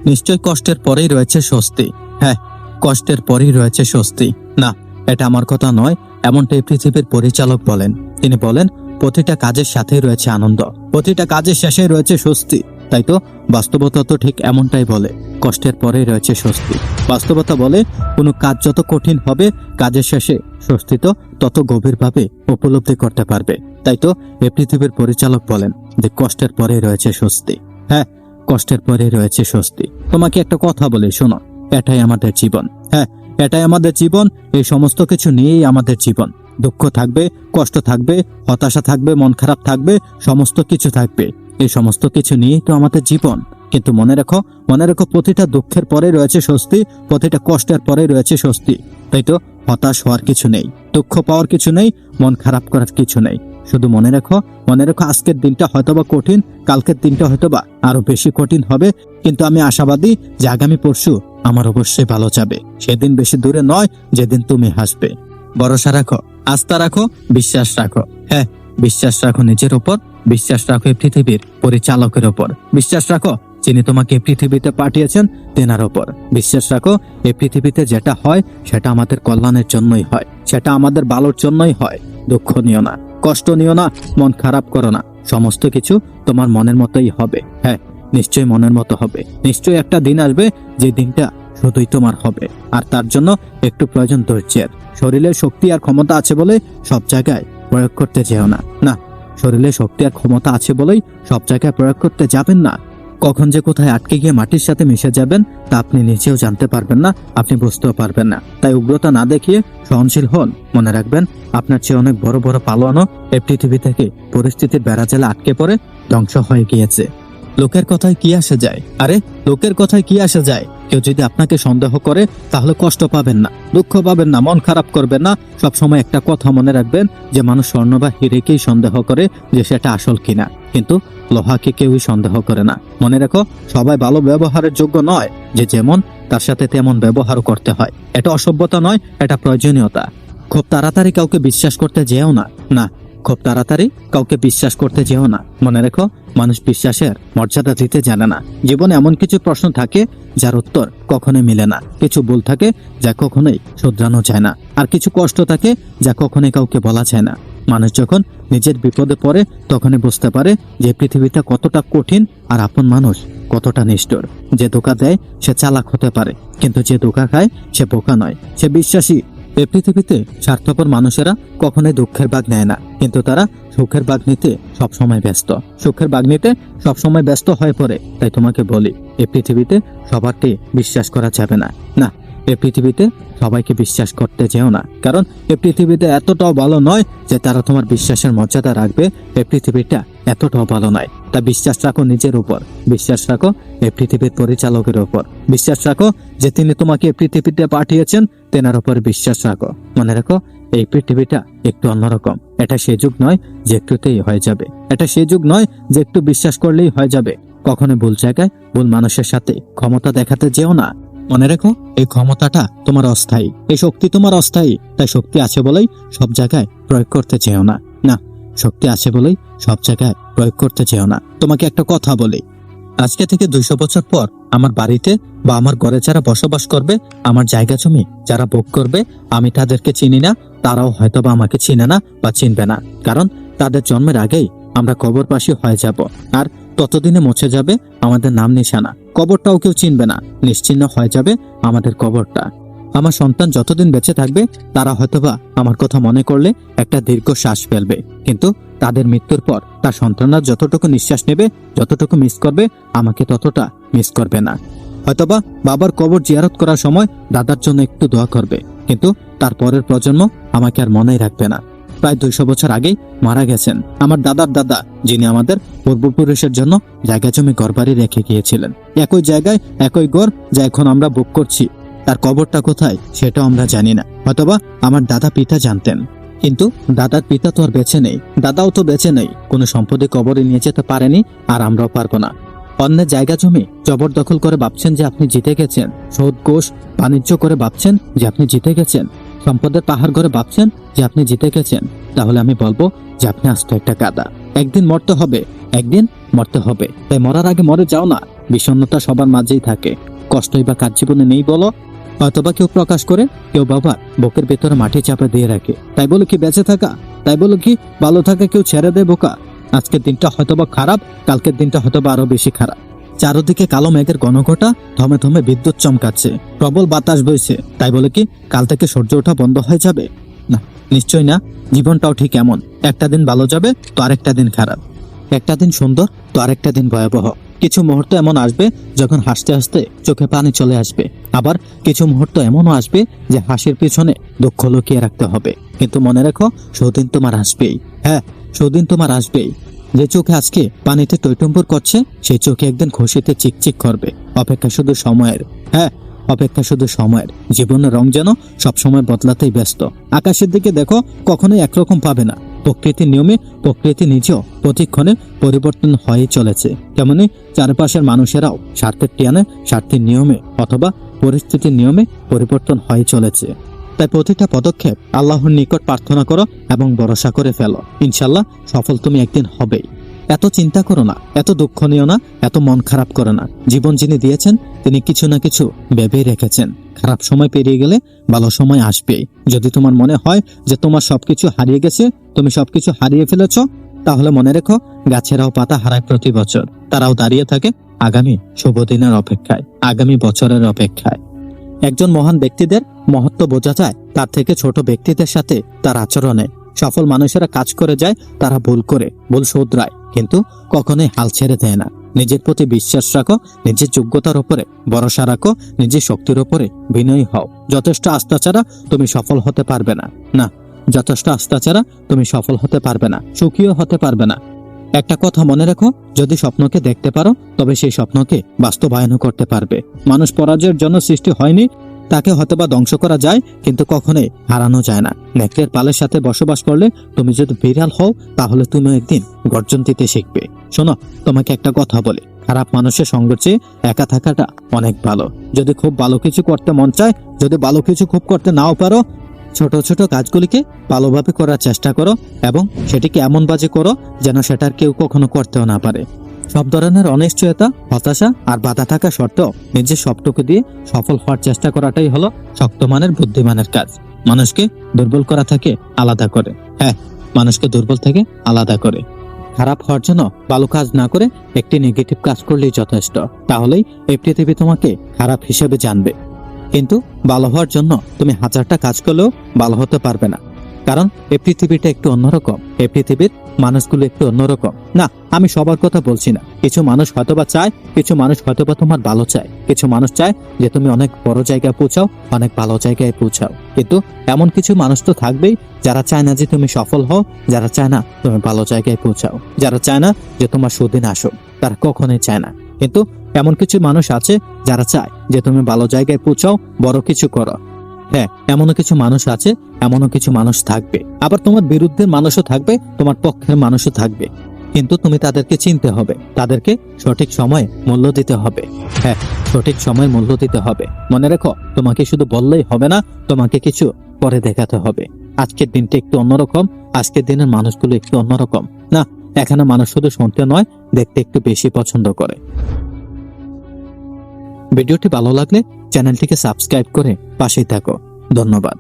নিশ্চয় কষ্টের পরেই রয়েছে স্বস্তি। হ্যাঁ, কষ্টের পরেই রয়েছে স্বস্তি। না, এটা আমার কথা নয়, এমনটাই পৃথিবীর পরিচালক বলেন। তিনি বলেন, প্রতিটা কাজের সাথেই রয়েছে আনন্দ, প্রতিটা কাজের শেষে রয়েছে স্বস্তি। তাই তো বাস্তবতা তো ঠিক এমনটাই বলে, কষ্টের পরেই রয়েছে স্বস্তি। বাস্তবতা বলে, কোনো কাজ যত কঠিন হবে, কাজের শেষে স্বস্তি তো তত গভীরভাবে উপলব্ধি করতে পারবে। তাই তো এই পৃথিবীর পরিচালক বলেন যে কষ্টের পরেই রয়েছে স্বস্তি। হ্যাঁ, কষ্টের পরেই রয়েছে স্বস্তি। তোমাকে একটা কথা বলে শোনো, এটাই আমাদের জীবন। হ্যাঁ, এটাই আমাদের জীবন। এই সমস্ত কিছু নিয়েই আমাদের জীবন। দুঃখ থাকবে, কষ্ট থাকবে, হতাশা থাকবে, মন খারাপ থাকবে, সমস্ত কিছু থাকবে। এই সমস্ত কিছু নিয়েই তো আমাদের জীবন। কিন্তু মনে রেখো, প্রতিটা দুঃখের পরে রয়েছে স্বস্তি, প্রতিটা কষ্টের পরে রয়েছে স্বস্তি। তাই তো হতাশ হওয়ার কিছু নেই, দুঃখ পাওয়ার কিছু নেই, মন খারাপ করার কিছু নেই। শুধু মনে রেখো, আজকের দিনটা হয়তোবা কঠিন, কালকের দিনটা হয়তোবা আরো বেশি কঠিন হবে, কিন্তু আমি আশাবাদী যে আগামী পরশু আমার অবশ্যই ভালো যাবে। সেদিন বেশি দূরে নয় যেদিন তুমি হাসবে। ভরসা রাখো, আস্থা রাখো, বিশ্বাস রাখো। হ্যাঁ, বিশ্বাস রাখো নিজের উপর, বিশ্বাস রাখো এই পৃথিবীর পরিচালকের উপর, বিশ্বাস রাখো যিনি তোমাকে পৃথিবীতে পাঠিয়েছেন তেনার উপর। বিশ্বাস রাখো, এই পৃথিবীতে যেটা হয় সেটা আমাদের কল্যাণের জন্যই হয়, সেটা আমাদের ভালোর জন্যই হয়। দুঃখ নিও না, কষ্ট নিও না, মন খারাপ করো না। সমস্ত কিছু তোমার মনের মতোই হবে। হ্যাঁ, নিশ্চয়ই মনের মতো হবে। নিশ্চয়ই একটা দিন আসবে যে দিনটা শুধুই তোমার হবে। আর তার জন্য একটু প্রয়োজন ধৈর্যের। শরীরে শক্তি আর ক্ষমতা আছে বলে সব জায়গায় প্রয়োগ করতে যেও না। না, শরীরে শক্তি আর ক্ষমতা আছে বলেই সব জায়গায় প্রয়োগ করতে যাবেন না। কখন যে কোথায় আটকে গিয়ে মাটির সাথে মিশে যাবেন তা আপনি নিজেও জানতে পারবেন না, আপনি বুঝতেও পারবেন না। তাই উগ্রতা না দেখিয়ে সহনশীল হন। মনে রাখবেন, আপনার চেয়ে অনেক বড় বড় পালোয়ানও এই পৃথিবী থেকে পরিস্থিতির বেড়াজালে আটকে পড়ে ধ্বংস হয়ে গিয়েছে। লোকের কথায় কি আসে যায়? আরে, লোকের কথায় কি আসে যায়? কেউ যদি আপনাকে সন্দেহ করে তাহলে কষ্ট পাবেন না, দুঃখ পাবেন না, মন খারাপ করবেন না। সবসময় একটা কথা মনে রাখবেন যে মানুষ স্বর্ণ বা হীরেকেই সন্দেহ করে যে সেটা আসল কিনা, কিন্তু লোহাকে কেউই সন্দেহ করে না। মনে রাখো, সবাই ভালো ব্যবহারের যোগ্য নয়। যে যেমন তার সাথে তেমন ব্যবহারও করতে হয়। এটা অসভ্যতা নয়, এটা প্রয়োজনীয়তা। খুব তাড়াতাড়ি কাউকে বিশ্বাস করতে যেও না। না, খুব তাড়াতাড়ি কাউকে বিশ্বাস করতে যেও না। মনে রেখো, মানুষ বিশ্বাসের মর্যাদা দিতে জানে না। জীবনে এমন কিছু প্রশ্ন থাকে যার উত্তর কখনোই মিলে না, কিছু ভুল থাকে যা কখনোই শুধরানো যায় না, আর কিছু কষ্ট থাকে যা কখনোই কাউকে বলা যায় না। মানুষ যখন নিজের বিপদে পড়ে তখনই বুঝতে পারে যে পৃথিবীটা কতটা কঠিন আর আপন মানুষ কতটা নিষ্ঠুর। যে ধোঁকা দেয় সে চালাক হতে পারে, কিন্তু যে ধোঁকা খায় সে বোকা নয়, সে বিশ্বাসী। এই পৃথিবীতে স্বার্থপর মানুষেরা কখনোই দুঃখের ভাগ নেয় না, কিন্তু তারা সুখের ভাগ নিতে সবসময় ব্যস্ত, সুখের ভাগ নিতে সবসময় ব্যস্ত হয়ে পড়ে। তাই তোমাকে বলি, এই পৃথিবীতে সবারকে বিশ্বাস করা যাবে না। না, এই পৃথিবীতে সবাইকে বিশ্বাস করতে যেও না, কারণ এই পৃথিবীতে এতটাও ভালো নয় যে তারা তোমার বিশ্বাসের মর্যাদা রাখবে। এই পৃথিবীটা এতটাও ভালো নয়। তা বিশ্বাস রাখো নিজের উপর, বিশ্বাস রাখো এই পৃথিবীর পরিচালকের উপর, বিশ্বাস রাখো যে তিনি তোমাকে এই পৃথিবীতে পাঠিয়েছেন তেনার উপর বিশ্বাস রাখো। মনে রাখো, এই পৃথিবীটা একটু অন্যরকম। এটা সে যুগ নয় যে একটুতেই হয়ে যাবে, এটা সে যুগ নয় যে একটু বিশ্বাস করলেই হয়ে যাবে। কখনো ভুল জায়গায় ভুল মানুষের সাথে ক্ষমতা দেখাতে যেও না। মনে রেখো, এই ক্ষমতাটা তোমার অস্থায়ী, এই শক্তি তোমার অস্থায়ী। তাই শক্তি আছে বলেই সব জায়গায় প্রয়োগ করতে চেও না। না, শক্তি আছে বলেই সব জায়গায় প্রয়োগ করতে চেও না। তোমাকে একটা কথা বলি, আজকে থেকে 200 বছর পর আমার বাড়িতে বা আমার ঘরে যারা বসবাস করবে, আমার জায়গা জমি যারা ভোগ করবে, আমি তাদেরকে চিনি না, তারাও হয়তোবা আমাকে চিনে না বা চিনবে না। কারণ তাদের জন্মের আগেই আমরা কবরবাসী হয়ে যাব, আর ততদিনে মুছে যাবে আমাদের নাম নিশানা। কবরটাও কেউ চিনবে না, নিশ্চিহ্ন হয়ে যাবে আমাদের কবরটা। আমার সন্তান যতদিন বেঁচে থাকবে তারা হয়তোবা আমার কথা মনে করলে একটা দীর্ঘ শ্বাস ফেলবে, কিন্তু তাদের মৃত্যুর পর তার সন্তানরা যতটুকু নিঃশ্বাস নেবে, যতটুকু মিস করবে, আমাকে ততটা মিস করবে না। হয়তোবা বাবার কবর জিয়ারত করার সময় দাদার জন্য একটু দোয়া করবে, কিন্তু তার পরের প্রজন্ম আমাকে আর মনেই রাখবে না। প্রায় 200 বছর আগেই মারা গেছেন আমার দাদার দাদা, যিনি আমাদের পূর্বপুরুষের জন্য জায়গা জমি ঘরবাড়ি রেখে গিয়েছিলেন। একই জায়গায় একই ঘর যা এখন আমরা ভোগ করছি, তার কবরটা কোথায় সেটাও আমরা জানি না। হয়তোবা আমার দাদা পিতা জানতেন, কিন্তু দাদার পিতা তো আর বেঁচে নেই, দাদাও তো বেঁচে নেই, কোনো সম্পত্তি কবরে নিয়ে যেতে পারেনি, আর আমরাও পারবো না। অন্যের জায়গা জমি জবরদখল করে ভাবছেন যে আপনি জিতে গেছেন, সুদ ঘুষ বাণিজ্য করে ভাবছেন যে আপনি জিতে গেছেন, সম্পদের পাহাড় ঘরে ভাবছেন যে আপনি জিতে গেছেন, তাহলে আমি বলবো যে আপনি আস্ত একটা গাদা। একদিন মরতে হবে, একদিন মরতে হবে। তাই মরার আগে মরে যাও না, বিষণ্ণতা সবার মাঝেই থাকে, কষ্টই বা কার জীবনে নেই বলো? অথবা কেউ প্রকাশ করে, কেউ বাবা বুকের ভেতরে মাটি চাপা দিয়ে রাখে। তাই বলে কি বেঁচে থাকা, তাই বলে কি ভালো থাকা কেউ ছেড়ে দেয় বোকা? আজকের দিনটা হয়তোবা খারাপ, কালকের দিনটা হয়তোবা আরো বেশি খারাপ। চারদিকে কালো মেঘের ঘনঘটা, থমে থমে বিদ্যুৎ চমকাচ্ছে, প্রবল বাতাস বইছে। তাই বলে কি কাল থেকে সূর্য ওঠা বন্ধ হয়ে যাবে? না, নিশ্চয় না। জীবনটাও ঠিক এমন, একটা দিন ভালো যাবে তো আরেকটা দিন খারাপ, একটা দিন সুন্দর তো আরেকটা দিন ভয়াবহ। কিছু মুহূর্ত এমন আসবে যখন হাসতে হাসতে চোখে পানি চলে আসবে, আবার কিছু মুহূর্ত এমনও আসবে যে হাসির পিছনে দুঃখ লুকিয়ে রাখতে হবে। কিন্তু মনে রেখো, সুদিন তোমার আসবেই। হ্যাঁ, সুদিন তোমার আসবেই। যে চোখে আজকে পানিতে টইটুম্বুর করছে, সেই চোখে একদিন খুশিতে চিকচিক করবে। অপেক্ষা শুধু সময়ের। হ্যাঁ, অপেক্ষা শুধু সময়ের। জীবনের রং যেন সবসময় বদলাতেই ব্যস্ত। আকাশের দিকে দেখো, কখনোই একরকম পাবে না। প্রকৃতির নিয়মে প্রকৃতি নিজেও প্রতিক্ষণে পরিবর্তন হয়েই চলেছে। তেমনি চারপাশের মানুষেরাও স্বার্থের টানে, স্বার্থের নিয়মে অথবা পরিস্থিতির নিয়মে পরিবর্তন হয়ে চলেছে। তাই প্রতিটা পদক্ষেপ আল্লাহর নিকট প্রার্থনা করো এবং ভরসা করে ফেলো। ইনশাল্লাহ সফল তুমি একদিন হবেই। এত চিন্তা করো না, এত দুঃখ নিও না, এত মন খারাপ করো না। জীবন যিনি দিয়েছেন তিনি কিছু না কিছু ভেবেই রেখেছেন। খারাপ সময় পেরিয়ে গেলে ভালো সময় আসবেই। যদি তোমার মনে হয় যে তোমার সবকিছু হারিয়ে গেছে, তুমি সবকিছু হারিয়ে ফেলেছ, তাহলে মনে রেখো, গাছেরাও পাতা হারায় প্রতি বছর। তারাও দাঁড়িয়ে থাকে আগামী শুভ দিনের অপেক্ষায়, আগামী বছরের অপেক্ষায়। একজন মহান ব্যক্তিদের মহত্ব বোঝা যায় তার থেকে ছোট ব্যক্তিদের সাথে তার আচরণে। সফল মানুষেরা কাজ করে যায়, তারা ভুল করে, ভুল শুধরায়, কিন্তু কখনোই হাল ছেড়ে দেয় না। নিজের প্রতি বিশ্বাস রাখো, নিজের যোগ্যতার উপরে ভরসা রাখো, নিজের শক্তির উপরে বিনয়ী হও। যথেষ্ট আস্থা ছাড়া তুমি সফল হতে পারবে না। না, যথেষ্ট আস্থা ছাড়া তুমি সফল হতে পারবে না, সুখীও হতে পারবে না। একটা কথা মনে রাখো, যদি স্বপ্নকে দেখতে পারো তবে সেই স্বপ্নকে বাস্তবায়নও করতে পারবে। মানুষ পরাজয়ের জন্য সৃষ্টি হয়নি, তাকে হয়তোবা ধ্বংস করা যায়, কিন্তু কখনোই হারানো যায় না। নেকড়ের পালের সাথে বসবাস করলে তুমি যদি বিড়াল হও, তাহলে তুমি একদিন গর্জন দিতে শিখবে। শোনো, তোমাকে একটা কথা বলি, খারাপ মানুষের সঙ্গে চেয়ে একা থাকাটা অনেক ভালো। যদি খুব ভালো কিছু করতে মন চায়, যদি ভালো কিছু খুব করতে নাও পারো, ছোট ছোট কাজগুলিকে ভালোভাবে করার চেষ্টা করো এবং সেটিকে এমন বাজে করো যেন সেটার কেউ কখনো করতেও না পারে। সব ধরনের অনিশ্চয়তা, হতাশা আর বাধা থাকা সত্ত্বেও নিজের সবটুকু দিয়ে সফল হওয়ার চেষ্টা করাটাই হলো শক্তমানের বুদ্ধিমানের কাজ। মানুষকে দুর্বল করা থেকে আলাদা করে। হ্যাঁ, মানুষকে দুর্বল থেকে আলাদা করে। খারাপ হওয়ার জন্য ভালো কাজ না করে একটি নেগেটিভ কাজ করলেই যথেষ্ট। তাহলেই এই পৃথিবী তোমাকে খারাপ হিসেবে জানবে। কিন্তু ভালো হওয়ার জন্য তুমি হাজারটা কাজ করলেও ভালো হতে পারবে না, কারণ এই পৃথিবীটা একটু অন্যরকম। এই পৃথিবীর মানুষগুলো একটু অন্যরকম। না, আমি সবার কথা বলছি না। কিছু মানুষ হয়তোবা চায়, কিছু মানুষ হয়তোবা তোমার ভালো চায়, কিছু মানুষ চায় যে তুমি অনেক বড় জায়গায় পৌঁছাও, অনেক ভালো জায়গায় পৌঁছাও। কিন্তু এমন কিছু মানুষ তো থাকবেই যারা চায় না যে তুমি সফল হও, যারা চায় না তুমি ভালো জায়গায় পৌঁছাও, যারা চায় না যে তোমার সুদিন আসো, তারা কখনোই চায় না। কিন্তু এমন কিছু মানুষ আছে যারা চায় যে তুমি ভালো জায়গায় পৌঁছাও, বড় কিছু করো। হ্যাঁ, এমনও কিছু মানুষ আছে, এমনও কিছু মানুষ থাকবে। আবার তোমার বিরুদ্ধের মানুষও থাকবে, তোমার পক্ষের মানুষও থাকবে। কিন্তু তুমি তাদেরকে চিনতে হবে, তাদেরকে সঠিক সময়ে মূল্য দিতে হবে। হ্যাঁ, সঠিক সময়ে মূল্য দিতে হবে। মনে রেখো, তোমাকে শুধু বললেই হবে না, তোমাকে কিছু করে দেখাতে হবে। আজকের দিনটা একটু অন্যরকম, আজকের দিনের মানুষগুলো একটু অন্যরকম। না, এখানে মানুষ শুধু শুনতে নয়, দেখতে একটু বেশি পছন্দ করে। ভিডিওটি ভালো লাগলে চ্যানেলটিকে সাবস্ক্রাইব করে পাশেই থাকো। ধন্যবাদ।